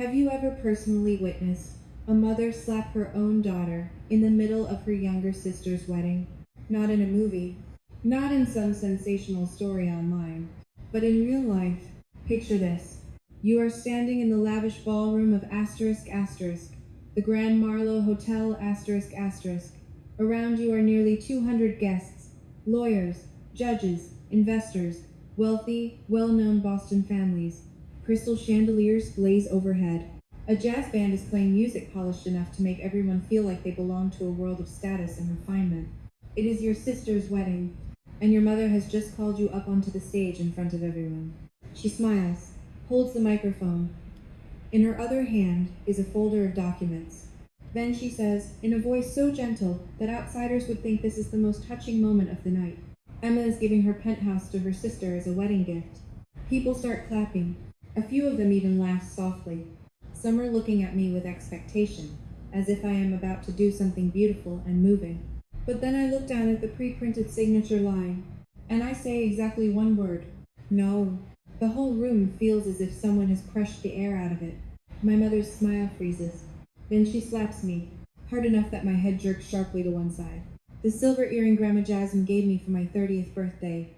Have you ever personally witnessed a mother slap her own daughter in the middle of her younger sister's wedding? Not in a movie, not in some sensational story online, but in real life. Picture this. You are standing in the lavish ballroom of the Grand Marlowe Hotel ***. Around you are nearly 200 guests, lawyers, judges, investors, wealthy, well-known Boston families. Crystal chandeliers blaze overhead. A jazz band is playing music polished enough to make everyone feel like they belong to a world of status and refinement. It is your sister's wedding, and your mother has just called you up onto the stage in front of everyone. She smiles, holds the microphone. In her other hand is a folder of documents. Then she says, in a voice so gentle that outsiders would think this is the most touching moment of the night, Emma is giving her penthouse to her sister as a wedding gift. People start clapping. A few of them even laugh softly. Some are looking at me with expectation, as if I am about to do something beautiful and moving. But then I look down at the pre-printed signature line, and I say exactly one word. No. The whole room feels as if someone has crushed the air out of it. My mother's smile freezes. Then she slaps me, hard enough that my head jerks sharply to one side. The silver earring Grandma Jasmine gave me for my 30th birthday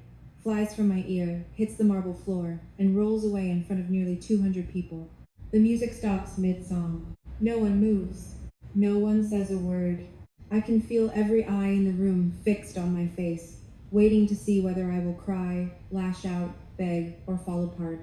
flies from my ear, hits the marble floor, and rolls away in front of nearly 200 people. The music stops mid-song. No one moves. No one says a word. I can feel every eye in the room fixed on my face, waiting to see whether I will cry, lash out, beg, or fall apart.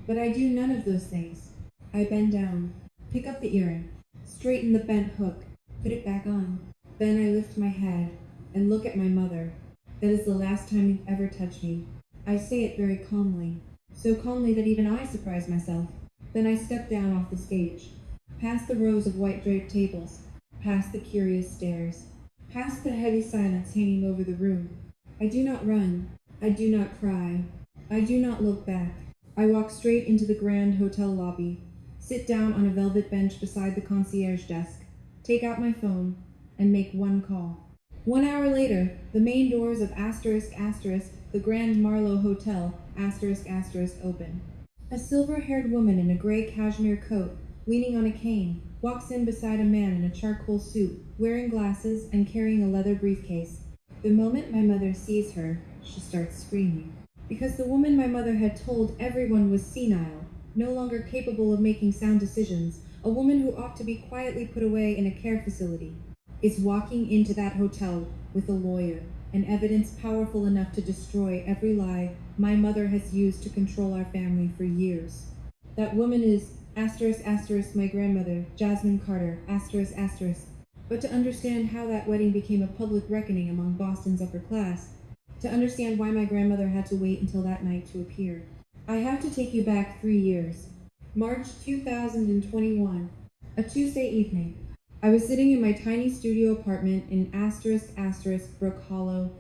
But I do none of those things. I bend down, pick up the earring, straighten the bent hook, put it back on. Then I lift my head and look at my mother. That is the last time you've ever touched me. I say it very calmly, so calmly that even I surprise myself. Then I step down off the stage, past the rows of white draped tables, past the curious stares, past the heavy silence hanging over the room. I do not run. I do not cry. I do not look back. I walk straight into the grand hotel lobby, sit down on a velvet bench beside the concierge desk, take out my phone, and make one call. 1 hour later, the main doors of the Grand Marlowe Hotel open. A silver-haired woman in a gray cashmere coat, leaning on a cane, walks in beside a man in a charcoal suit, wearing glasses and carrying a leather briefcase. The moment my mother sees her, she starts screaming. Because the woman my mother had told everyone was senile, no longer capable of making sound decisions, a woman who ought to be quietly put away in a care facility, is walking into that hotel with a lawyer and evidence powerful enough to destroy every lie my mother has used to control our family for years. That woman is my grandmother, Jasmine Carter, But to understand how that wedding became a public reckoning among Boston's upper class, to understand why my grandmother had to wait until that night to appear, I have to take you back 3 years. March 2021, a Tuesday evening. I was sitting in my tiny studio apartment in Brook Hollow,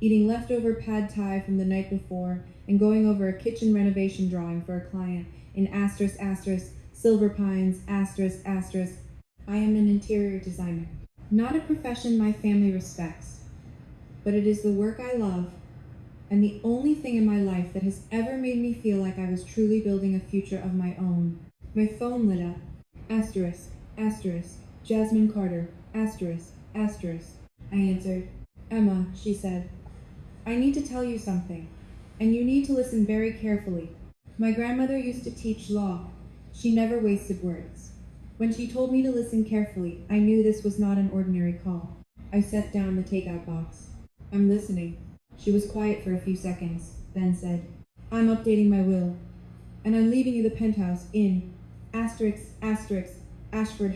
eating leftover pad thai from the night before and going over a kitchen renovation drawing for a client in Silver Pines, I am an interior designer. Not a profession my family respects, but it is the work I love and the only thing in my life that has ever made me feel like I was truly building a future of my own. My phone lit up. Jasmine Carter, I answered. Emma, she said, I need to tell you something, and you need to listen very carefully. My grandmother used to teach law. She never wasted words. When she told me to listen carefully, I knew this was not an ordinary call. I set down the takeout box. I'm listening. She was quiet for a few seconds, then said, I'm updating my will, and I'm leaving you the penthouse in Ashford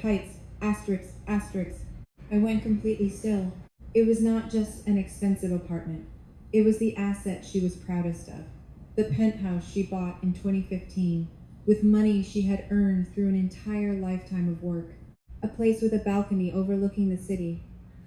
Heights, I went completely still. It was not just an expensive apartment. It was the asset she was proudest of. The penthouse she bought in 2015, with money she had earned through an entire lifetime of work. A place with a balcony overlooking the city,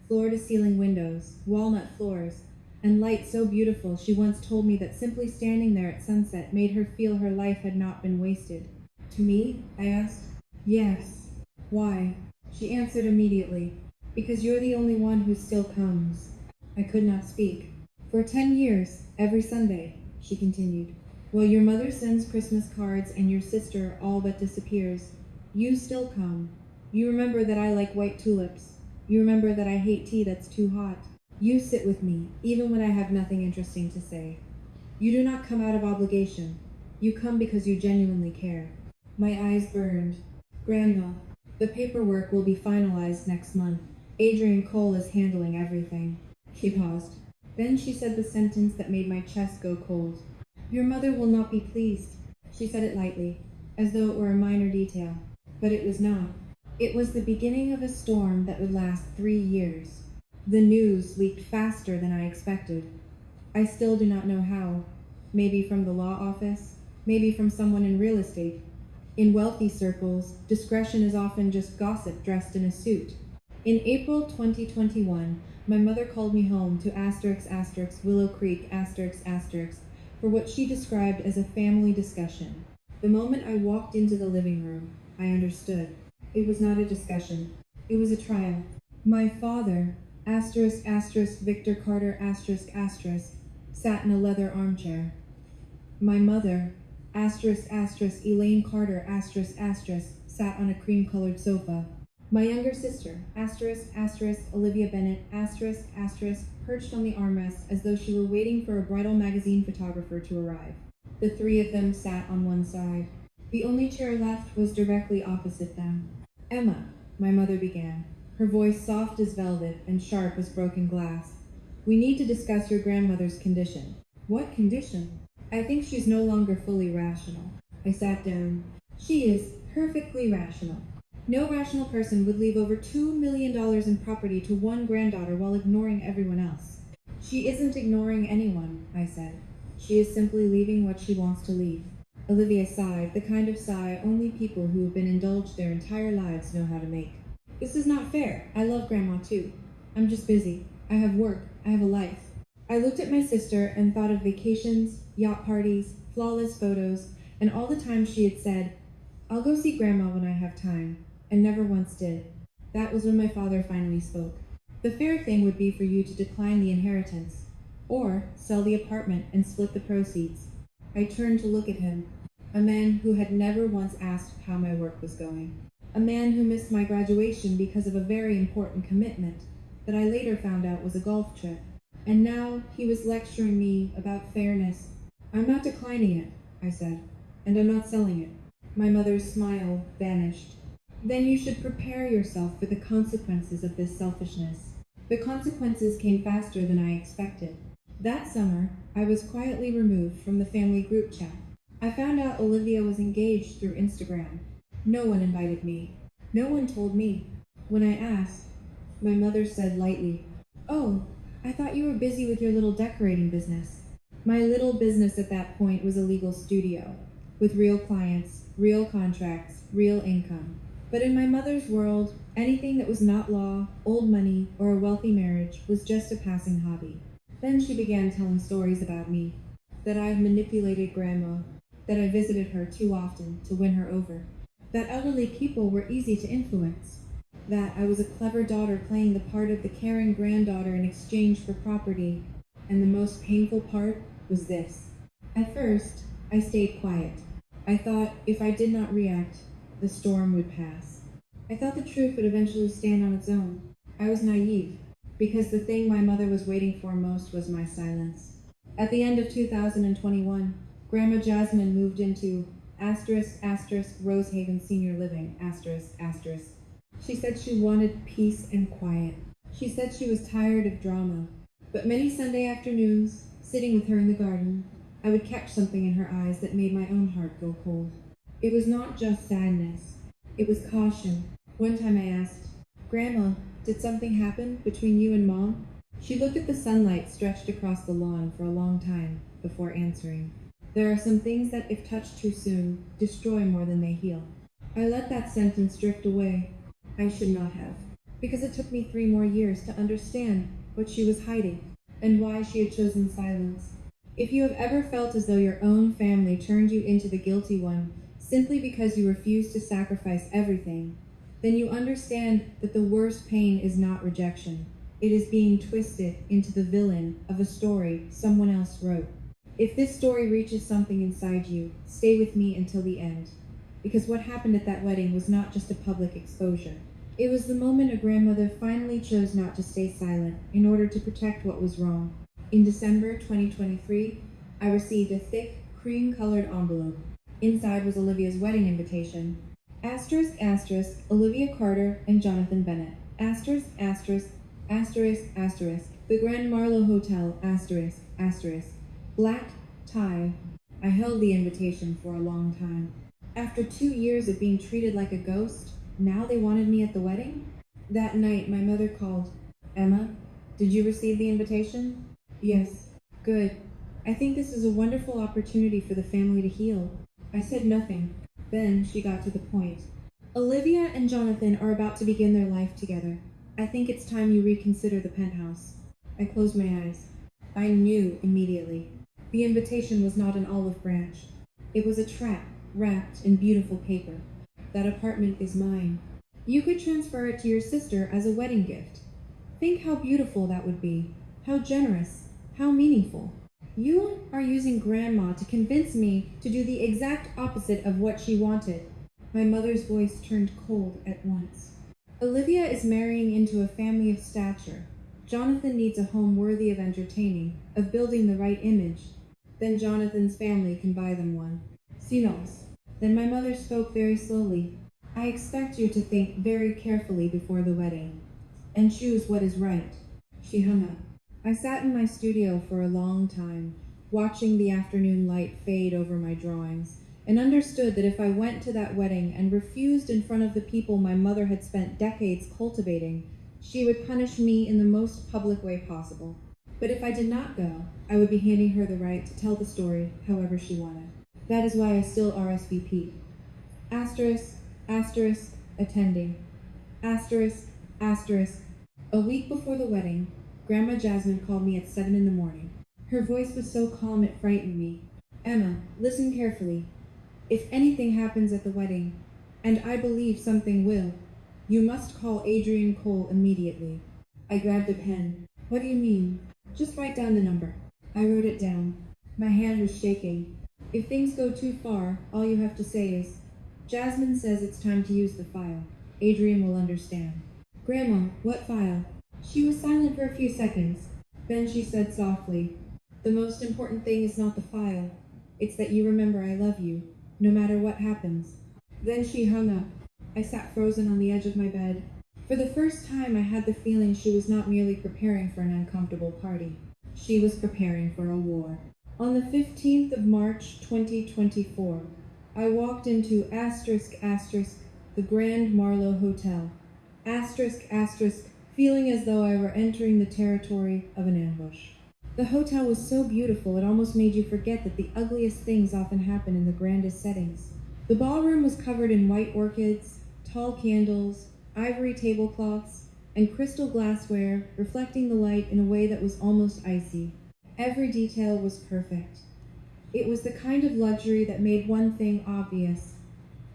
floor-to-ceiling windows, walnut floors, and light so beautiful she once told me that simply standing there at sunset made her feel her life had not been wasted. To me? I asked. Yes. Why? She answered immediately. Because you're the only one who still comes. I could not speak. For 10 years, every Sunday, she continued, While your mother sends Christmas cards and your sister all but disappears, you still come. You remember that I like white tulips. You remember that I hate tea that's too hot. You sit with me, even when I have nothing interesting to say. You do not come out of obligation. You come because you genuinely care. My eyes burned. Grandma, the paperwork will be finalized next month. Adrian Cole is handling everything. She paused. Then she said the sentence that made my chest go cold. Your mother will not be pleased. She said it lightly, as though it were a minor detail. But it was not. It was the beginning of a storm that would last 3 years. The news leaked faster than I expected. I still do not know how. Maybe from the law office, maybe from someone in real estate. In wealthy circles, discretion is often just gossip dressed in a suit. In April 2021, my mother called me home to Willow Creek for what she described as a family discussion. The moment I walked into the living room, I understood. It was not a discussion. It was a trial. My father, Victor Carter, sat in a leather armchair. My mother, Elaine Carter, sat on a cream-colored sofa. My younger sister, Olivia Bennett, perched on the armrest as though she were waiting for a bridal magazine photographer to arrive. The three of them sat on one side. The only chair left was directly opposite them. Emma, my mother began, her voice soft as velvet and sharp as broken glass. We need to discuss your grandmother's condition. What condition? I think she's no longer fully rational. I sat down. She is perfectly rational. No rational person would leave over $2 million in property to one granddaughter while ignoring everyone else. She isn't ignoring anyone, I said. She is simply leaving what she wants to leave. Olivia sighed, the kind of sigh only people who have been indulged their entire lives know how to make. This is not fair. I love Grandma too. I'm just busy. I have work. I have a life. I looked at my sister and thought of vacations, yacht parties, flawless photos, and all the times she had said, I'll go see Grandma when I have time, and never once did. That was when my father finally spoke. The fair thing would be for you to decline the inheritance, or sell the apartment and split the proceeds. I turned to look at him, a man who had never once asked how my work was going, a man who missed my graduation because of a very important commitment that I later found out was a golf trip. And now he was lecturing me about fairness. I'm not declining it, I said, and I'm not selling it. My mother's smile vanished. Then you should prepare yourself for the consequences of this selfishness. The consequences came faster than I expected. That summer, I was quietly removed from the family group chat. I found out Olivia was engaged through Instagram. No one invited me. No one told me. When I asked, my mother said lightly, Oh, I thought you were busy with your little decorating business. My little business at that point was a legal studio, with real clients, real contracts, real income. But in my mother's world, anything that was not law, old money, or a wealthy marriage was just a passing hobby. Then she began telling stories about me, that I manipulated Grandma, that I visited her too often to win her over, that elderly people were easy to influence, that I was a clever daughter playing the part of the caring granddaughter in exchange for property, and the most painful part was this. At first, I stayed quiet. I thought if I did not react, the storm would pass. I thought the truth would eventually stand on its own. I was naive, because the thing my mother was waiting for most was my silence. At the end of 2021, Grandma Jasmine moved into Rosehaven Senior Living, She said she wanted peace and quiet. She said she was tired of drama. But many Sunday afternoons, sitting with her in the garden, I would catch something in her eyes that made my own heart go cold. It was not just sadness. It was caution. One time I asked, Grandma, did something happen between you and Mom? She looked at the sunlight stretched across the lawn for a long time before answering. There are some things that, if touched too soon, destroy more than they heal. I let that sentence drift away. I should not have, because it took me 3 more years to understand what she was hiding and why she had chosen silence. If you have ever felt as though your own family turned you into the guilty one simply because you refused to sacrifice everything, then you understand that the worst pain is not rejection. It is being twisted into the villain of a story someone else wrote. If this story reaches something inside you, stay with me until the end. Because what happened at that wedding was not just a public exposure. It was the moment a grandmother finally chose not to stay silent in order to protect what was wrong. In December 2023, I received a thick, cream-colored envelope. Inside was Olivia's wedding invitation. Asterisk, asterisk, Olivia Carter and Jonathan Bennett. Asterisk, asterisk, asterisk, asterisk, the Grand Marlowe Hotel, asterisk, asterisk. Black tie. I held the invitation for a long time. After 2 years of being treated like a ghost, now they wanted me at the wedding? That night, my mother called. Emma, did you receive the invitation? Yes. Good. I think this is a wonderful opportunity for the family to heal. I said nothing. Then she got to the point. Olivia and Jonathan are about to begin their life together. I think it's time you reconsider the penthouse. I closed my eyes. I knew immediately. The invitation was not an olive branch. It was a trap wrapped in beautiful paper. That apartment is mine. You could transfer it to your sister as a wedding gift. Think how beautiful that would be. How generous. How meaningful. You are using Grandma to convince me to do the exact opposite of what she wanted. My mother's voice turned cold at once. Olivia is marrying into a family of stature. Jonathan needs a home worthy of entertaining, of building the right image. Then Jonathan's family can buy them one. Silence. Then my mother spoke very slowly. I expect you to think very carefully before the wedding, and choose what is right. She hung up. I sat in my studio for a long time, watching the afternoon light fade over my drawings, and understood that if I went to that wedding and refused in front of the people my mother had spent decades cultivating, she would punish me in the most public way possible. But if I did not go, I would be handing her the right to tell the story however she wanted. That is why I still RSVP. Asterisk, asterisk, attending. Asterisk, asterisk. A week before the wedding, Grandma Jasmine called me at 7 in the morning. Her voice was so calm it frightened me. Emma, listen carefully. If anything happens at the wedding, and I believe something will, you must call Adrian Cole immediately. I grabbed a pen. What do you mean? Just write down the number. I wrote it down. My hand was shaking. If things go too far, all you have to say is, Jasmine says it's time to use the file. Adrian will understand. Grandma, what file? She was silent for a few seconds. Then she said softly, the most important thing is not the file. It's that you remember I love you, no matter what happens. Then she hung up. I sat frozen on the edge of my bed. For the first time, I had the feeling she was not merely preparing for an uncomfortable party. She was preparing for a war. On the 15th of March, 2024, I walked into asterisk, asterisk, the Grand Marlowe Hotel. Asterisk, asterisk, feeling as though I were entering the territory of an ambush. The hotel was so beautiful it almost made you forget that the ugliest things often happen in the grandest settings. The ballroom was covered in white orchids, tall candles, ivory tablecloths, and crystal glassware reflecting the light in a way that was almost icy. Every detail was perfect. It was the kind of luxury that made one thing obvious.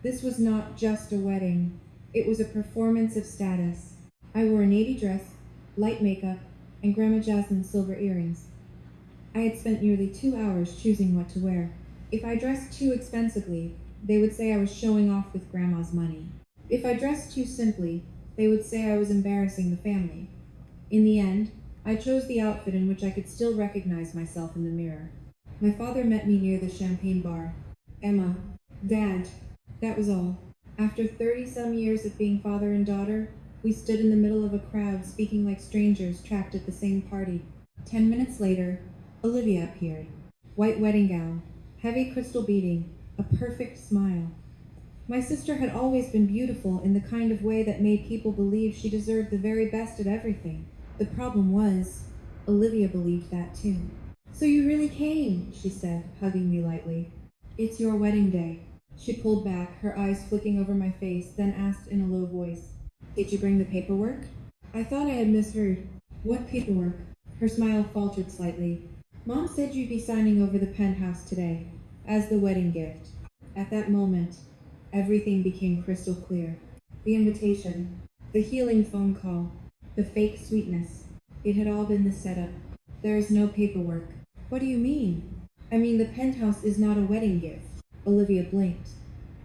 This was not just a wedding. It was a performance of status. I wore a navy dress, light makeup, and Grandma Jasmine's silver earrings. I had spent nearly 2 hours choosing what to wear. If I dressed too expensively, they would say I was showing off with Grandma's money. If I dressed too simply, they would say I was embarrassing the family. In the end, I chose the outfit in which I could still recognize myself in the mirror. My father met me near the champagne bar. Emma, Dad, that was all. After 30-some years of being father and daughter, we stood in the middle of a crowd speaking like strangers trapped at the same party. 10 minutes later, Olivia appeared. White wedding gown, heavy crystal beading, a perfect smile. My sister had always been beautiful in the kind of way that made people believe she deserved the very best at everything. The problem was, Olivia believed that too. So you really came, she said, hugging me lightly. It's your wedding day. She pulled back, her eyes flicking over my face, then asked in a low voice, Did you bring the paperwork? I thought I had misheard. What paperwork? Her smile faltered slightly. Mom said you'd be signing over the penthouse today, as the wedding gift. At that moment, everything became crystal clear. The invitation, the healing phone call, the fake sweetness. It had all been the setup. There is no paperwork. What do you mean? I mean, the penthouse is not a wedding gift. Olivia blinked.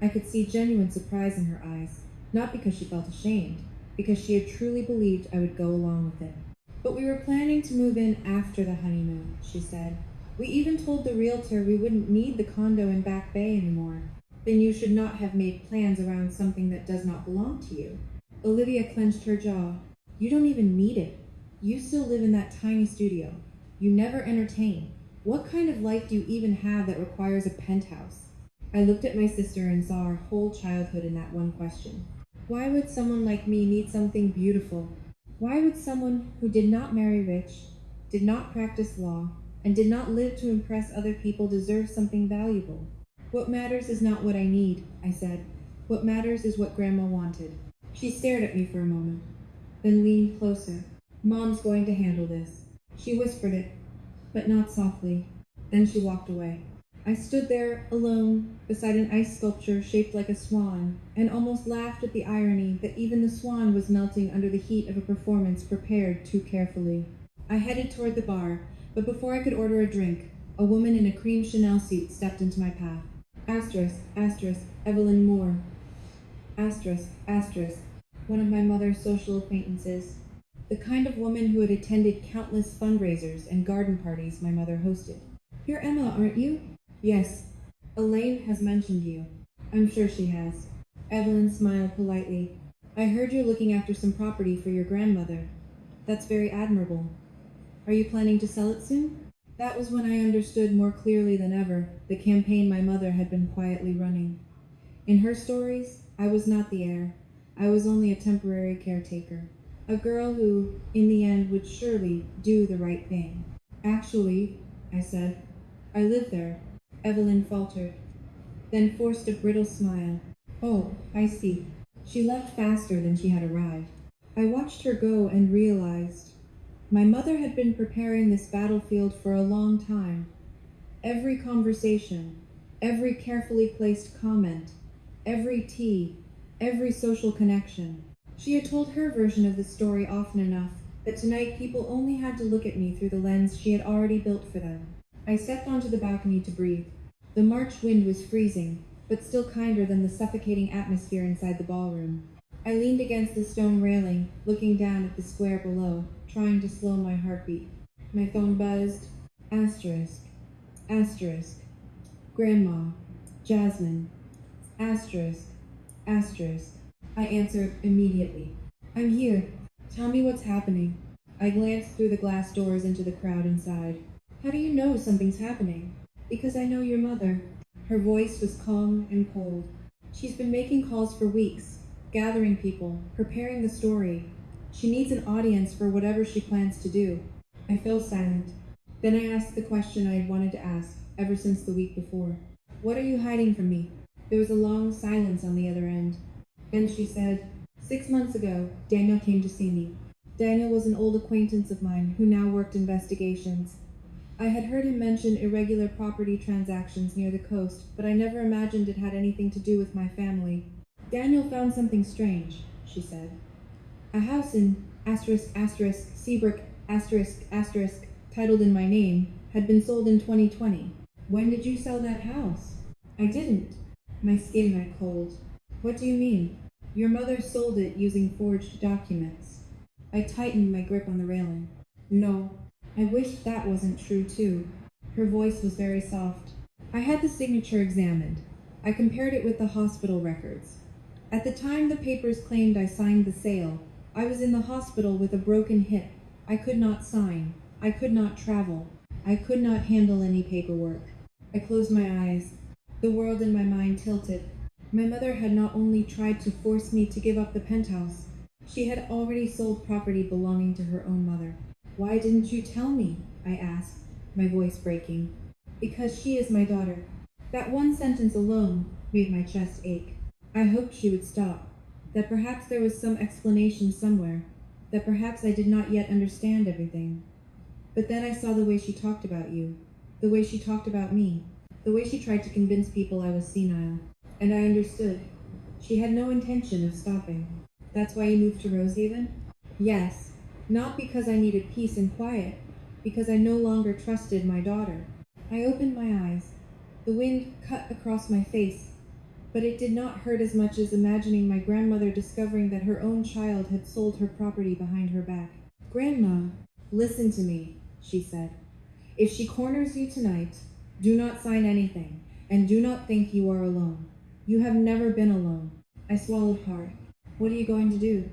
I could see genuine surprise in her eyes, not because she felt ashamed, because she had truly believed I would go along with it. But we were planning to move in after the honeymoon, she said. We even told the realtor we wouldn't need the condo in Back Bay anymore. Then you should not have made plans around something that does not belong to you. Olivia clenched her jaw. You don't even need it. You still live in that tiny studio. You never entertain. What kind of life do you even have that requires a penthouse? I looked at my sister and saw our whole childhood in that one question. Why would someone like me need something beautiful? Why would someone who did not marry rich, did not practice law, and did not live to impress other people deserve something valuable? What matters is not what I need, I said. What matters is what Grandma wanted. She stared at me for a moment, then leaned closer. Mom's going to handle this. She whispered it, but not softly. Then she walked away. I stood there, alone, beside an ice sculpture shaped like a swan, and almost laughed at the irony that even the swan was melting under the heat of a performance prepared too carefully. I headed toward the bar, but before I could order a drink, a woman in a cream Chanel suit stepped into my path. Asterisk, Evelyn Moore. Asterisk, one of my mother's social acquaintances. The kind of woman who had attended countless fundraisers and garden parties my mother hosted. You're Emma, aren't you? Yes. Elaine has mentioned you. I'm sure she has. Evelyn smiled politely. I heard you're looking after some property for your grandmother. That's very admirable. Are you planning to sell it soon? That was when I understood more clearly than ever the campaign my mother had been quietly running. In her stories, I was not the heir. I was only a temporary caretaker. A girl who, in the end, would surely do the right thing. Actually, I said, I live there. Evelyn faltered, then forced a brittle smile. Oh, I see. She left faster than she had arrived. I watched her go and realized my mother had been preparing this battlefield for a long time. Every conversation, every carefully placed comment, every tea, every social connection. She had told her version of the story often enough that tonight people only had to look at me through the lens she had already built for them. I stepped onto the balcony to breathe. The March wind was freezing, but still kinder than the suffocating atmosphere inside the ballroom. I leaned against the stone railing, looking down at the square below, trying to slow my heartbeat. My phone buzzed. Asterisk. Grandma. Jasmine. Asterisk. I answered immediately. I'm here. Tell me what's happening. I glanced through the glass doors into the crowd inside. How do you know something's happening? Because I know your mother. Her voice was calm and cold. She's been making calls for weeks, gathering people, preparing the story. She needs an audience for whatever she plans to do. I fell silent. Then I asked the question I had wanted to ask ever since the week before. What are you hiding from me? There was a long silence on the other end. Then she said, 6 months ago, Daniel came to see me. Daniel was an old acquaintance of mine who now worked investigations. I had heard him mention irregular property transactions near the coast, but I never imagined it had anything to do with my family. Daniel found something strange, she said. A house in Seabrook titled in my name, had been sold in 2020. When did you sell that house? I didn't. My skin went cold. What do you mean? Your mother sold it using forged documents. I tightened my grip on the railing. No. I wished that wasn't true, too. Her voice was very soft. I had the signature examined. I compared it with the hospital records. At the time the papers claimed I signed the sale, I was in the hospital with a broken hip. I could not sign. I could not travel. I could not handle any paperwork. I closed my eyes. The world in my mind tilted. My mother had not only tried to force me to give up the penthouse, she had already sold property belonging to her own mother. Why didn't you tell me? I asked, my voice breaking. Because she is my daughter. That one sentence alone made my chest ache. I hoped she would stop, that perhaps there was some explanation somewhere, that perhaps I did not yet understand everything. But then I saw the way she talked about you, the way she talked about me, the way she tried to convince people I was senile. And I understood. She had no intention of stopping. That's why you moved to Rosehaven? Yes. Not because I needed peace and quiet, because I no longer trusted my daughter. I opened my eyes. The wind cut across my face, but it did not hurt as much as imagining my grandmother discovering that her own child had sold her property behind her back. "Grandma, listen to me," she said. "If she corners you tonight, do not sign anything, and do not think you are alone. You have never been alone." I swallowed hard. "What are you going to do?"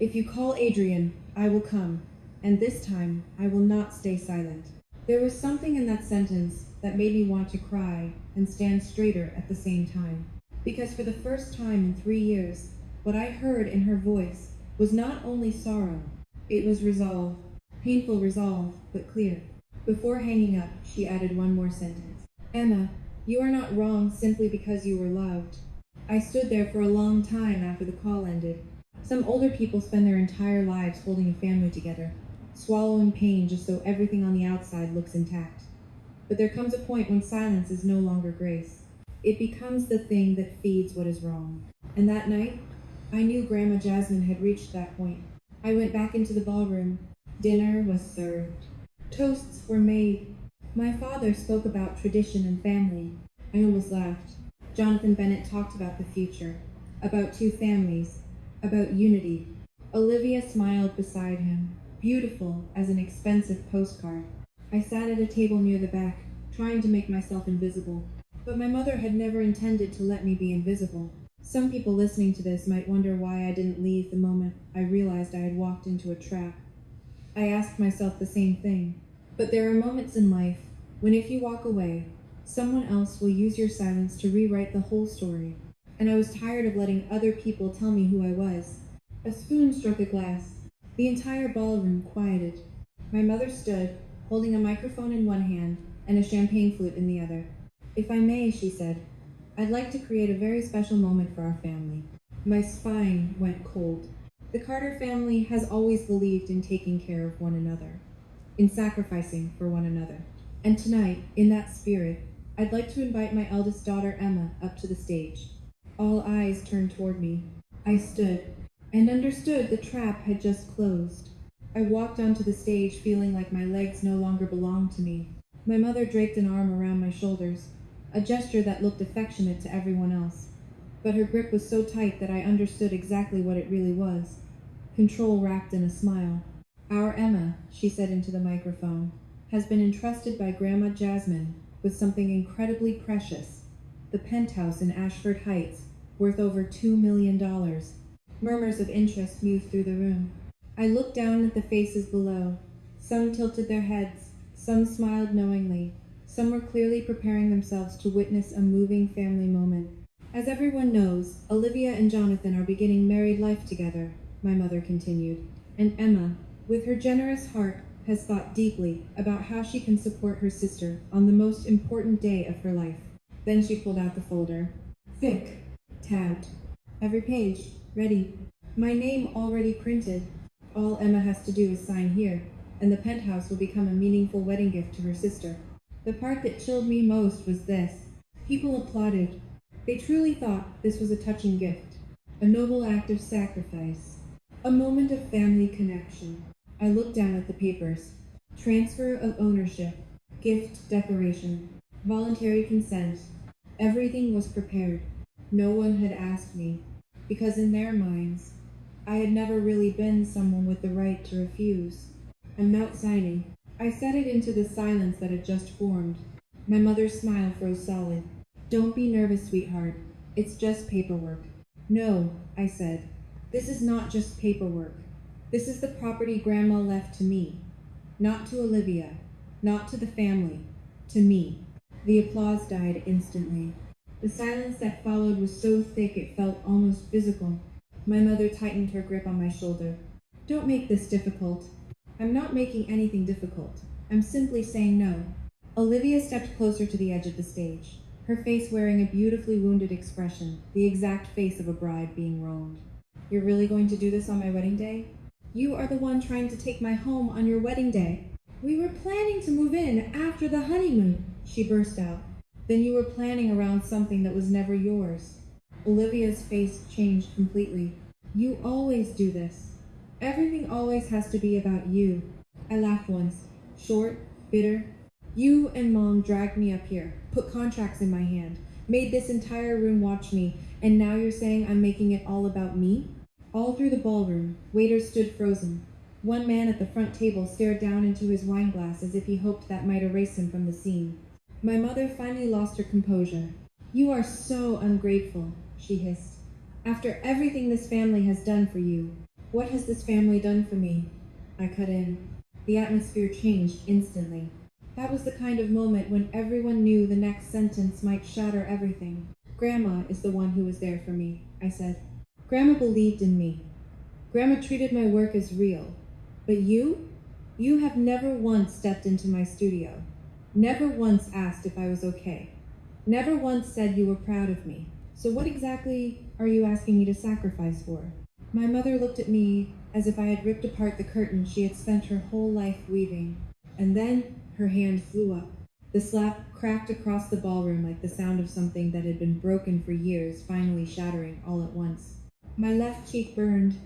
"If you call Adrian, I will come, and this time I will not stay silent." There was something in that sentence that made me want to cry and stand straighter at the same time. Because for the first time in 3 years, what I heard in her voice was not only sorrow, it was resolve. Painful resolve, but clear. Before hanging up, she added one more sentence. "Emma, you are not wrong simply because you were loved." I stood there for a long time after the call ended. Some older people spend their entire lives holding a family together, swallowing pain just so everything on the outside looks intact. But there comes a point when silence is no longer grace. It becomes the thing that feeds what is wrong. And that night, I knew Grandma Jasmine had reached that point. I went back into the ballroom. Dinner was served. Toasts were made. My father spoke about tradition and family. I almost laughed. Jonathan Bennett talked about the future, about 2 families, about unity. Olivia smiled beside him, beautiful as an expensive postcard. I sat at a table near the back, trying to make myself invisible. But my mother had never intended to let me be invisible. Some people listening to this might wonder why I didn't leave the moment I realized I had walked into a trap. I asked myself the same thing. But there are moments in life when if you walk away, someone else will use your silence to rewrite the whole story. And I was tired of letting other people tell me who I was. A spoon struck a glass. The entire ballroom quieted. My mother stood, holding a microphone in one hand and a champagne flute in the other. "If I may," she said, "I'd like to create a very special moment for our family." My spine went cold. The Carter family has always believed in taking care of one another, in sacrificing for one another. And tonight, in that spirit, I'd like to invite my eldest daughter, Emma, up to the stage. All eyes turned toward me. I stood, and understood the trap had just closed. I walked onto the stage feeling like my legs no longer belonged to me. My mother draped an arm around my shoulders, a gesture that looked affectionate to everyone else. But her grip was so tight that I understood exactly what it really was. Control wrapped in a smile. "Our Emma," she said into the microphone, "has been entrusted by Grandma Jasmine with something incredibly precious, the penthouse in Ashford Heights, worth over $2 million. Murmurs of interest moved through the room. I looked down at the faces below. Some tilted their heads, some smiled knowingly, some were clearly preparing themselves to witness a moving family moment. "As everyone knows, Olivia and Jonathan are beginning married life together," my mother continued, "and Emma, with her generous heart, has thought deeply about how she can support her sister on the most important day of her life." Then she pulled out the folder. Thick, tabbed. Every page, ready. My name already printed. All Emma has to do is sign here, and the penthouse will become a meaningful wedding gift to her sister. The part that chilled me most was this. People applauded. They truly thought this was a touching gift, a noble act of sacrifice, a moment of family connection. I looked down at the papers. Transfer of ownership, gift declaration, voluntary consent. Everything was prepared. No one had asked me, because in their minds, I had never really been someone with the right to refuse. "I'm not signing." I said it into the silence that had just formed. My mother's smile froze solid. "Don't be nervous, sweetheart. It's just paperwork." "No," I said. "This is not just paperwork. This is the property Grandma left to me. Not to Olivia. Not to the family. To me." The applause died instantly. The silence that followed was so thick it felt almost physical. My mother tightened her grip on my shoulder. "Don't make this difficult." "I'm not making anything difficult. I'm simply saying no." Olivia stepped closer to the edge of the stage, her face wearing a beautifully wounded expression, the exact face of a bride being wronged. "You're really going to do this on my wedding day? You are the one trying to take my home on your wedding day. We were planning to move in after the honeymoon," she burst out. "Then you were planning around something that was never yours." Olivia's face changed completely. "You always do this. Everything always has to be about you." I laughed once, short, bitter. You and Mom dragged me up here, put contracts in my hand, made this entire room watch me, and now you're saying I'm making it all about me? All through the ballroom, waiters stood frozen. One man at the front table stared down into his wineglass as if he hoped that might erase him from the scene. My mother finally lost her composure. You are so ungrateful, she hissed. After everything this family has done for you, what has this family done for me? I cut in. The atmosphere changed instantly. That was the kind of moment when everyone knew the next sentence might shatter everything. Grandma is the one who was there for me, I said. Grandma believed in me. Grandma treated my work as real. But you have never once stepped into my studio. Never once asked if I was okay. Never once said you were proud of me. So what exactly are you asking me to sacrifice for? My mother looked at me as if I had ripped apart the curtain she had spent her whole life weaving. And then her hand flew up. The slap cracked across the ballroom like the sound of something that had been broken for years finally shattering all at once. My left cheek burned.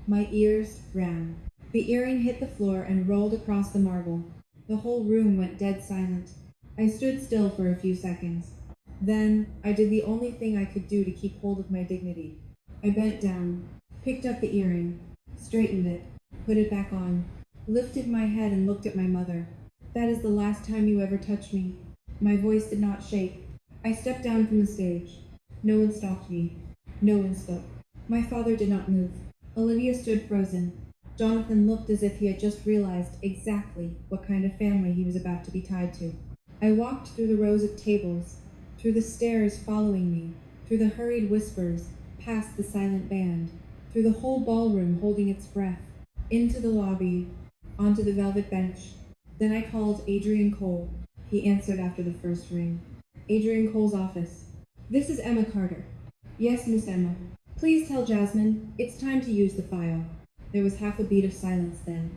My ears rang. The earring hit the floor and rolled across the marble. The whole room went dead silent. I stood still for a few seconds. Then I did the only thing I could do to keep hold of my dignity. I bent down, picked up the earring, straightened it, put it back on, lifted my head and looked at my mother. That is the last time you ever touched me. My voice did not shake. I stepped down from the stage. No one stopped me. No one spoke. My father did not move. Olivia stood frozen. Jonathan looked as if he had just realized exactly what kind of family he was about to be tied to. I walked through the rows of tables, through the stares following me, through the hurried whispers, past the silent band, through the whole ballroom holding its breath, into the lobby, onto the velvet bench. Then I called Adrian Cole. He answered after the first ring. Adrian Cole's office. This is Emma Carter. Yes, Miss Emma. Please tell Jasmine it's time to use the file. There was half a beat of silence then.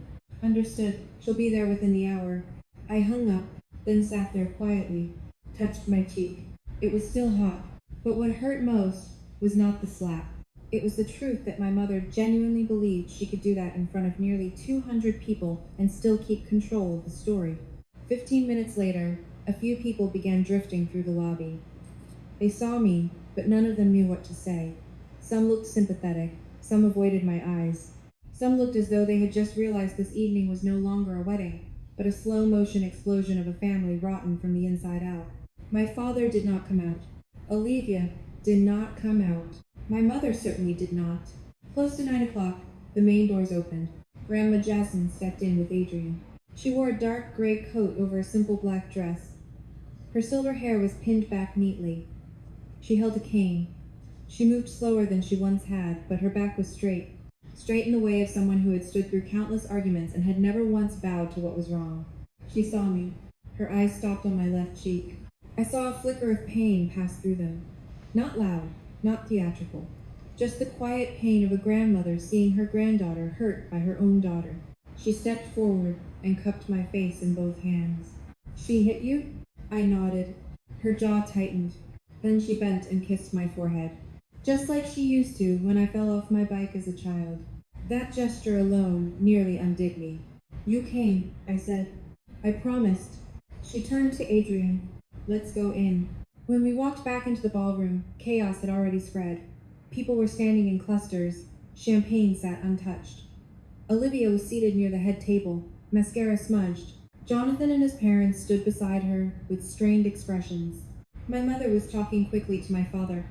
Understood. She'll be there within the hour. I hung up, then sat there quietly, touched my cheek. It was still hot, but what hurt most was not the slap. It was the truth that my mother genuinely believed she could do that in front of nearly 200 people and still keep control of the story. 15 minutes later, a few people began drifting through the lobby. They saw me, but none of them knew what to say. Some looked sympathetic, some avoided my eyes. Some looked as though they had just realized this evening was no longer a wedding, but a slow-motion explosion of a family rotten from the inside out. My father did not come out. Olivia did not come out. My mother certainly did not. Close to 9 o'clock, the main doors opened. Grandma Jasmine stepped in with Adrian. She wore a dark gray coat over a simple black dress. Her silver hair was pinned back neatly. She held a cane. She moved slower than she once had, but her back was straight in the way of someone who had stood through countless arguments and had never once bowed to what was wrong. She saw me. Her eyes stopped on my left cheek. I saw a flicker of pain pass through them. Not loud, not theatrical. Just the quiet pain of a grandmother seeing her granddaughter hurt by her own daughter. She stepped forward and cupped my face in both hands. She hit you? I nodded. Her jaw tightened. Then she bent and kissed my forehead. Just like she used to when I fell off my bike as a child. That gesture alone nearly undid me. You came, I said. I promised. She turned to Adrian. Let's go in. When we walked back into the ballroom, chaos had already spread. People were standing in clusters. Champagne sat untouched. Olivia was seated near the head table, mascara smudged. Jonathan and his parents stood beside her with strained expressions. My mother was talking quickly to my father.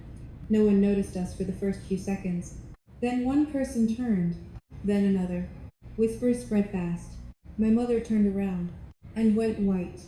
No one noticed us for the first few seconds. Then one person turned, then another. Whispers spread fast. My mother turned around and went white.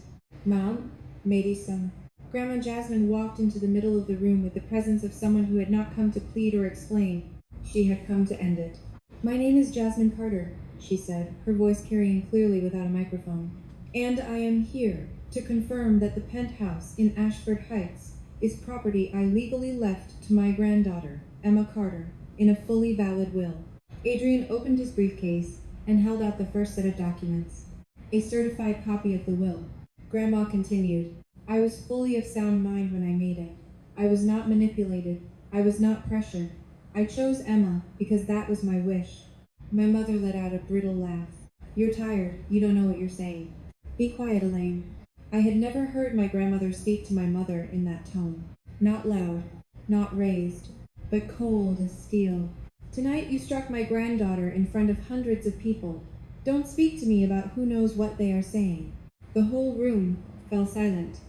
Mom? Maidie-san. Grandma Jasmine walked into the middle of the room with the presence of someone who had not come to plead or explain. She had come to end it. My name is Jasmine Carter, she said, her voice carrying clearly without a microphone. And I am here to confirm that the penthouse in Ashford Heights is property I legally left to my granddaughter, Emma Carter, in a fully valid will. Adrian opened his briefcase and held out the first set of documents. A certified copy of the will. Grandma continued, I was fully of sound mind when I made it. I was not manipulated. I was not pressured. I chose Emma because that was my wish. My mother let out a brittle laugh. You're tired. You don't know what you're saying. Be quiet, Elaine. I had never heard my grandmother speak to my mother in that tone. Not loud, not raised, but cold as steel. Tonight you struck my granddaughter in front of hundreds of people. Don't speak to me about who knows what they are saying. The whole room fell silent.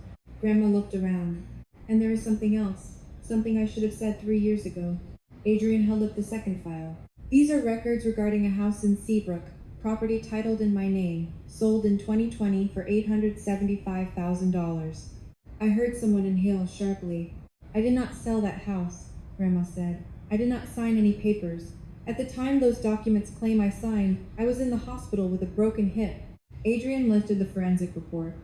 Grandma looked around. And there was something else. Something I should have said 3 years ago. Adrian held up the second file. These are records regarding a house in Seabrook, property titled in my name, sold in 2020 for $875,000. I heard someone inhale sharply. I did not sell that house, Grandma said. I did not sign any papers. At the time those documents claim I signed, I was in the hospital with a broken hip. Adrian lifted the forensic report.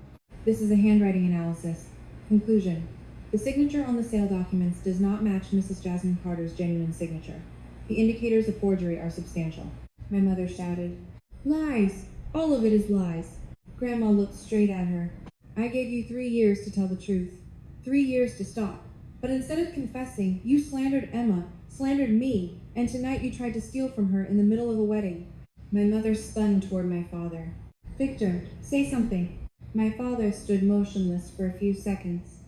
This is a handwriting analysis. Conclusion. The signature on the sale documents does not match Mrs. Jasmine Carter's genuine signature. The indicators of forgery are substantial. My mother shouted. Lies! All of it is lies. Grandma looked straight at her. I gave you 3 years to tell the truth. 3 years to stop. But instead of confessing, you slandered Emma, slandered me, and tonight you tried to steal from her in the middle of a wedding. My mother spun toward my father. Victor, say something. My father stood motionless for a few seconds.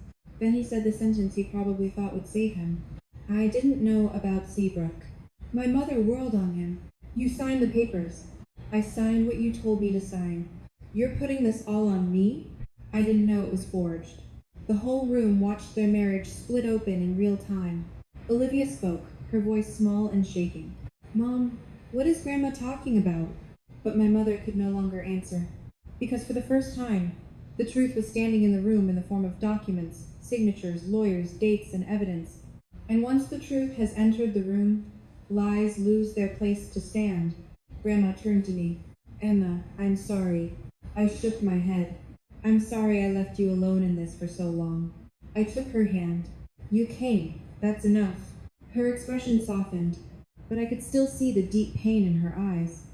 Then he said the sentence he probably thought would save him. I didn't know about Seabrook. My mother whirled on him. You signed the papers. I signed what you told me to sign. You're putting this all on me? I didn't know it was forged. The whole room watched their marriage split open in real time. Olivia spoke, her voice small and shaking. Mom, what is Grandma talking about? But my mother could no longer answer. Because for the first time, the truth was standing in the room in the form of documents, signatures, lawyers, dates, and evidence. And once the truth has entered the room, lies lose their place to stand. Grandma turned to me. Emma, I'm sorry. I shook my head. I'm sorry I left you alone in this for so long. I took her hand. You came. That's enough. Her expression softened, but I could still see the deep pain in her eyes.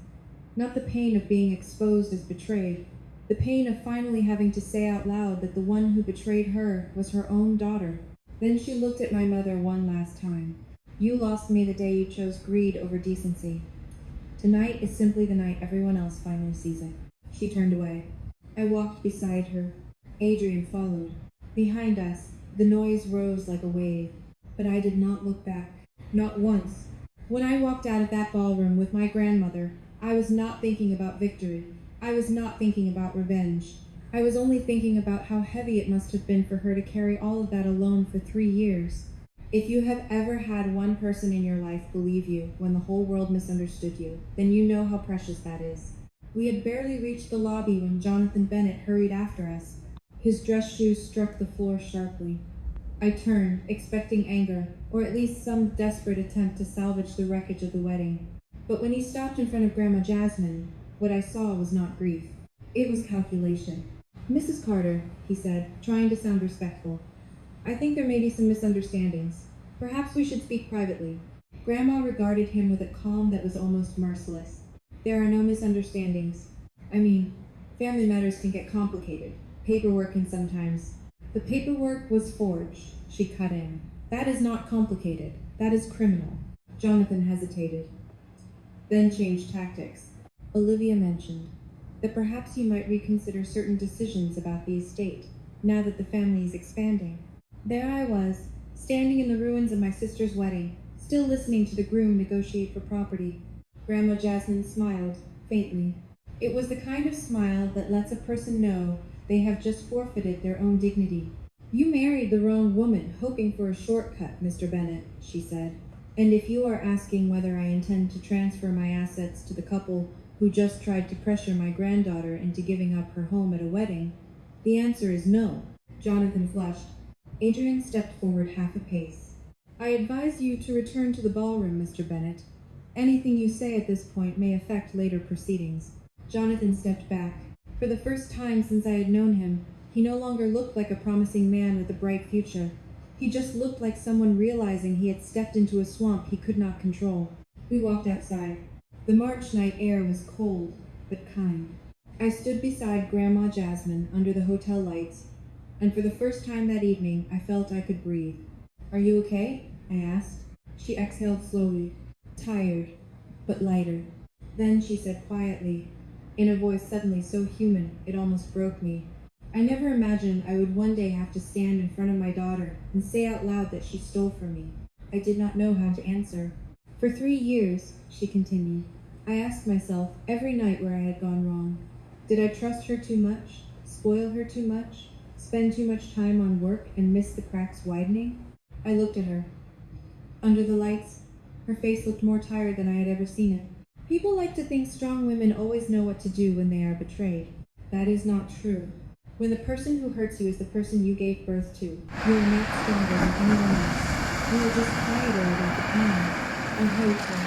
Not the pain of being exposed as betrayed, the pain of finally having to say out loud that the one who betrayed her was her own daughter. Then she looked at my mother one last time. You lost me the day you chose greed over decency. Tonight is simply the night everyone else finally sees it. She turned away. I walked beside her. Adrian followed. Behind us, the noise rose like a wave, but I did not look back. Not once. When I walked out of that ballroom with my grandmother, I was not thinking about victory. I was not thinking about revenge. I was only thinking about how heavy it must have been for her to carry all of that alone for 3 years. If you have ever had one person in your life believe you when the whole world misunderstood you, then you know how precious that is. We had barely reached the lobby when Jonathan Bennett hurried after us. His dress shoes struck the floor sharply. I turned, expecting anger, or at least some desperate attempt to salvage the wreckage of the wedding. But when he stopped in front of Grandma Jasmine, what I saw was not grief. It was calculation. Mrs. Carter, he said, trying to sound respectful. I think there may be some misunderstandings. Perhaps we should speak privately. Grandma regarded him with a calm that was almost merciless. There are no misunderstandings. I mean, family matters can get complicated. Paperwork can sometimes. The paperwork was forged, she cut in. That is not complicated. That is criminal. Jonathan hesitated, then changed tactics. Olivia mentioned that perhaps you might reconsider certain decisions about the estate, now that the family is expanding. There I was, standing in the ruins of my sister's wedding, still listening to the groom negotiate for property. Grandma Jasmine smiled, faintly. It was the kind of smile that lets a person know they have just forfeited their own dignity. You married the wrong woman, hoping for a shortcut, Mr. Bennett, she said. And if you are asking whether I intend to transfer my assets to the couple who just tried to pressure my granddaughter into giving up her home at a wedding, the answer is no. Jonathan flushed. Adrian stepped forward half a pace. I advise you to return to the ballroom, Mr. Bennett. Anything you say at this point may affect later proceedings. Jonathan stepped back. For the first time since I had known him, he no longer looked like a promising man with a bright future. He just looked like someone realizing he had stepped into a swamp he could not control. We walked outside. The March night air was cold, but kind. I stood beside Grandma Jasmine under the hotel lights, and for the first time that evening I felt I could breathe. Are you okay? I asked. She exhaled slowly, tired, but lighter. Then she said quietly, in a voice suddenly so human it almost broke me, I never imagined I would one day have to stand in front of my daughter and say out loud that she stole from me. I did not know how to answer. For 3 years, she continued, I asked myself every night where I had gone wrong. Did I trust her too much? Spoil her too much? Spend too much time on work and miss the cracks widening? I looked at her. Under the lights, her face looked more tired than I had ever seen it. People like to think strong women always know what to do when they are betrayed. That is not true. When the person who hurts you is the person you gave birth to, you are not stronger than anyone else. You are just quieter about the pain. I held her.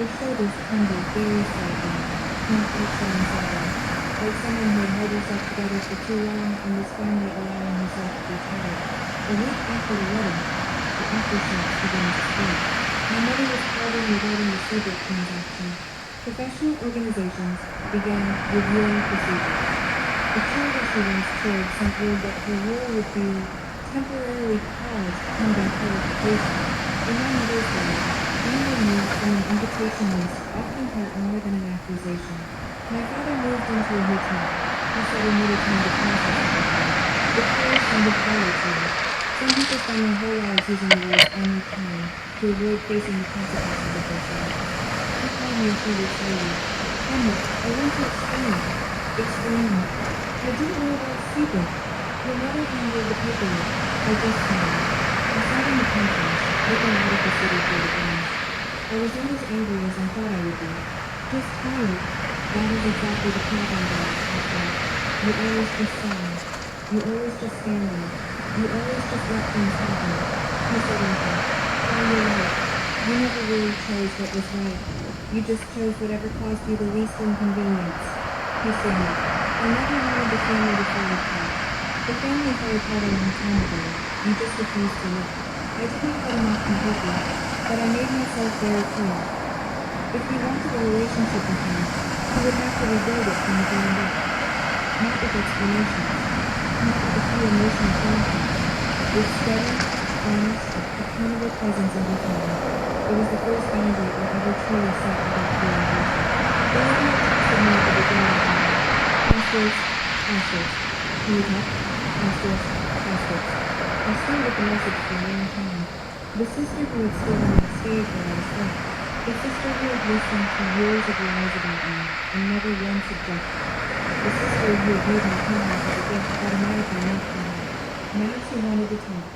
Her shoulders trembled very slightly, not exciting, like someone who had held herself together for too long and was finally allowing herself to be tired. A week after the wedding, the aftershocks began to spread. My mother was calling regarding the Seabrook transaction. Professional organizations began reviewing procedures. The charity once told sent word that her role would be temporarily paused pending clarification. In 9 years later, being removed from an invitation list often hurt more than an accusation. My father moved into a hotel. He said he needed time to process everything. The prayer sounded follow to me. Some people spend their whole lives using the word "I need time" to avoid facing the consequences of their choices. He called me and pleaded slowly. Emma, I want to explain. Explain. I didn't know about Seabrook. Your mother handled the paperwork. I just came. I sat in the penthouse, looking out at the city through the glass. I wasn't as angry as I thought I would be. Just tired. That is exactly the problem, Dad, I thought. You always just stand. You always just stand there. You always just let things happen. He said nothing. Oh, you're right. You never really chose what was right. You just chose whatever caused you the least inconvenience. He said, I never wanted the family to fall apart. The family fell apart a long time ago. You just refused to look. I didn't cut him off completely, but I made myself very clear. If you wanted a relationship with him, you would have to rebuild it from the ground up. Not with explanations. Not with a few emotional conflicts. With steady, honest, accountable presence in her family. It was the first boundary I ever truly set without feeling guilty. Olivia texted me at the beginning of the night. Asterisk, asterisk. Can you talk? Asterisk, asterisk. I stared at the message for a long time. The sister who had stood on that stage where I was left. The sister who had listened to years of lies about me and never once objected. The sister who had viewed my penthouse as a gift automatically meant for her. Now she wanted to talk.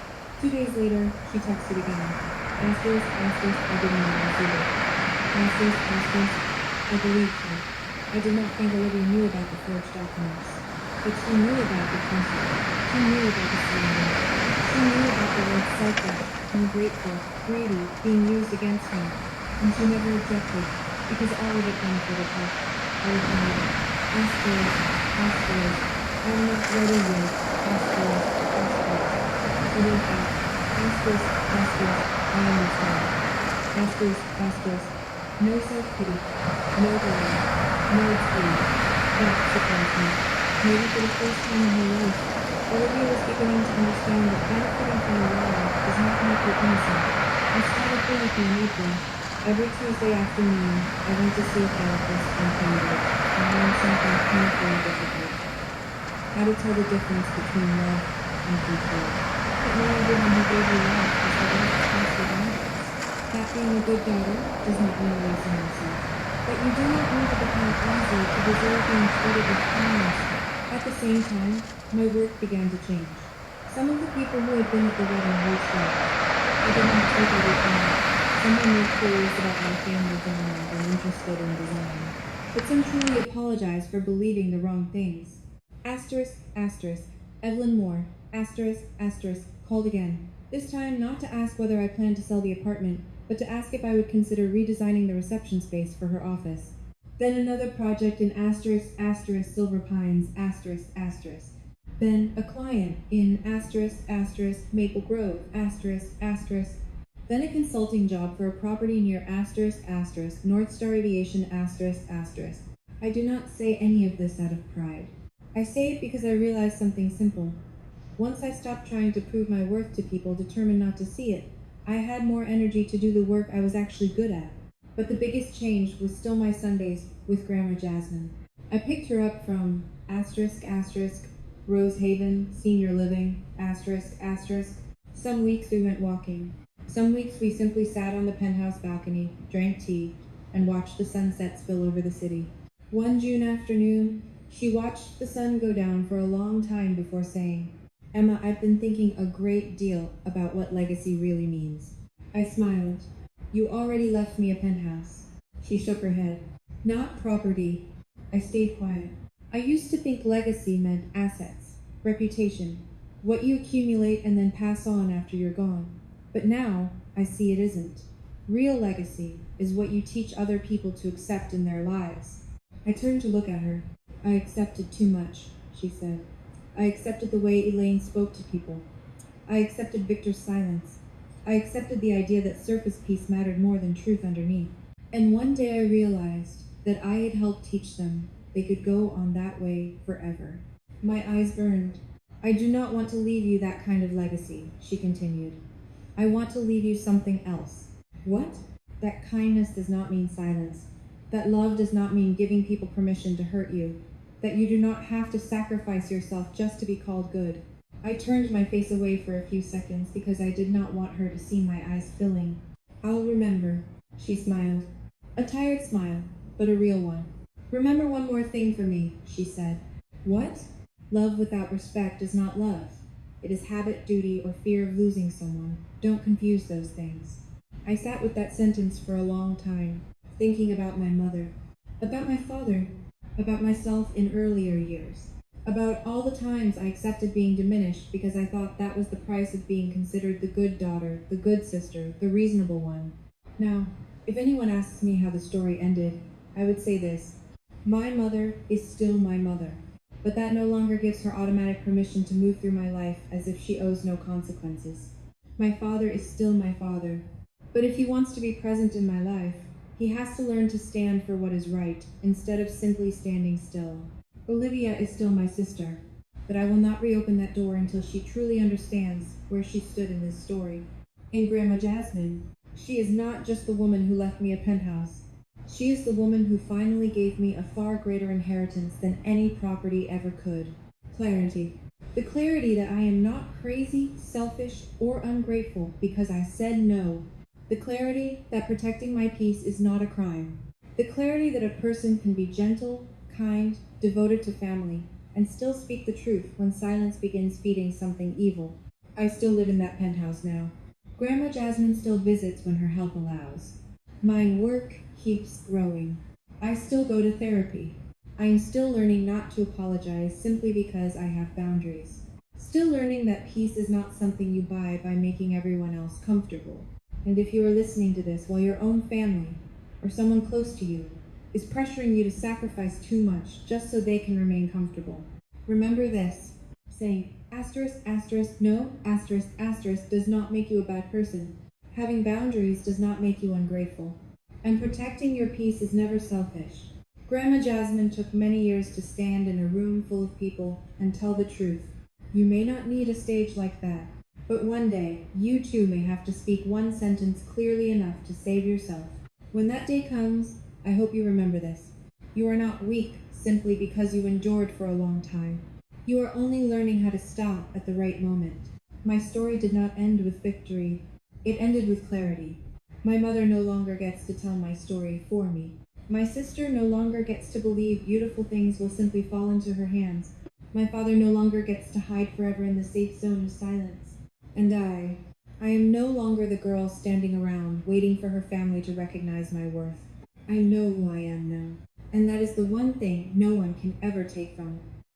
2 days later, she texted again. Asterisk, asterisk, I didn't know I was either. Asterisk, asterisk, I believed her. I did not think Olivia knew about the forged documents. But she knew about the principle. She knew about the slander. She knew about the word selfish, ungrateful, greedy being used against me. And she never objected, because all of it benefited her. I replied, asterisk, asterisk, I am not ready yet, asterisk, asterisk. She went back, asterisk, asterisk, I understand. Asterisk, asterisk, no self-pity, no blame, no excuse. That surprised me. Maybe for the first time in her life, Olivia was beginning to understand that benefiting from a lie does not make you innocent. I started therapy in April. Every Tuesday afternoon, I went to see a therapist in Cambridge and learned something painfully difficult. How to tell the difference between love and control. But not everyone who gave you love is the right to cross your boundaries. That being a good daughter does not mean erasing yourself. But you do not need to become easy to deserve being treated with kindness. At the same time, my work began to change. Some of the people who had been at the wedding reached out. I did not take everything. Someone was curious about my family drama and interested in design. But some truly apologized for believing the wrong things. Asterisk, asterisk, Evelyn Moore, asterisk, asterisk, called again. This time not to ask whether I planned to sell the apartment, but to ask if I would consider redesigning the reception space for her office. Then another project in asterisk, asterisk, Silver Pines, asterisk, asterisk. Then a client in asterisk, asterisk, Maple Grove, asterisk, asterisk. Then a consulting job for a property near asterisk, asterisk, North Star Aviation, asterisk, asterisk. I do not say any of this out of pride. I say it because I realized something simple. Once I stopped trying to prove my worth to people determined not to see it, I had more energy to do the work I was actually good at. But the biggest change was still my Sundays with Grandma Jasmine. I picked her up from asterisk, asterisk, Rosehaven, senior living, asterisk, asterisk. Some weeks we went walking. Some weeks we simply sat on the penthouse balcony, drank tea, and watched the sunset spill over the city. One June afternoon, she watched the sun go down for a long time before saying, "Emma, I've been thinking a great deal about what legacy really means." I smiled. "You already left me a penthouse." She shook her head. "Not property." I stayed quiet. I used to think legacy meant assets, reputation, what you accumulate and then pass on after you're gone. But now, I see it isn't. Real legacy is what you teach other people to accept in their lives. I turned to look at her. "I accepted too much," she said. "I accepted the way Elaine spoke to people. I accepted Victor's silence. I accepted the idea that surface peace mattered more than truth underneath. And one day I realized that I had helped teach them they could go on that way forever." My eyes burned. "I do not want to leave you that kind of legacy," she continued. "I want to leave you something else." "What?" "That kindness does not mean silence. That love does not mean giving people permission to hurt you. That you do not have to sacrifice yourself just to be called good." I turned my face away for a few seconds because I did not want her to see my eyes filling. "I'll remember," she smiled. A tired smile, but a real one. "Remember one more thing for me," she said. "What?" "Love without respect is not love. It is habit, duty, or fear of losing someone. Don't confuse those things." I sat with that sentence for a long time, thinking about my mother, about my father, about myself in earlier years, about all the times I accepted being diminished because I thought that was the price of being considered the good daughter, the good sister, the reasonable one. Now, if anyone asks me how the story ended, I would say this: my mother is still my mother, but that no longer gives her automatic permission to move through my life as if she owes no consequences. My father is still my father, but if he wants to be present in my life, he has to learn to stand for what is right instead of simply standing still. Olivia is still my sister, but I will not reopen that door until she truly understands where she stood in this story. And Grandma Jasmine, she is not just the woman who left me a penthouse. She is the woman who finally gave me a far greater inheritance than any property ever could. Clarity. The clarity that I am not crazy, selfish, or ungrateful because I said no. The clarity that protecting my peace is not a crime. The clarity that a person can be gentle, kind, devoted to family, and still speak the truth when silence begins feeding something evil. I still live in that penthouse now. Grandma Jasmine still visits when her health allows. My work keeps growing. I still go to therapy. I am still learning not to apologize simply because I have boundaries. Still learning that peace is not something you buy by making everyone else comfortable. And if you are listening to this while your own family, or someone close to you, is pressuring you to sacrifice too much just so they can remain comfortable, remember this: saying asterisk, asterisk, no, asterisk, asterisk does not make you a bad person. Having boundaries does not make you ungrateful. And protecting your peace is never selfish. Grandma Jasmine took many years to stand in a room full of people and tell the truth. You may not need a stage like that, but one day you too may have to speak one sentence clearly enough to save yourself. When that day comes, I hope you remember this. You are not weak simply because you endured for a long time. You are only learning how to stop at the right moment. My story did not end with victory. It ended with clarity. My mother no longer gets to tell my story for me. My sister no longer gets to believe beautiful things will simply fall into her hands. My father no longer gets to hide forever in the safe zone of silence. And I am no longer the girl standing around waiting for her family to recognize my worth. I know who I am now, and that is the one thing no one can ever take from me.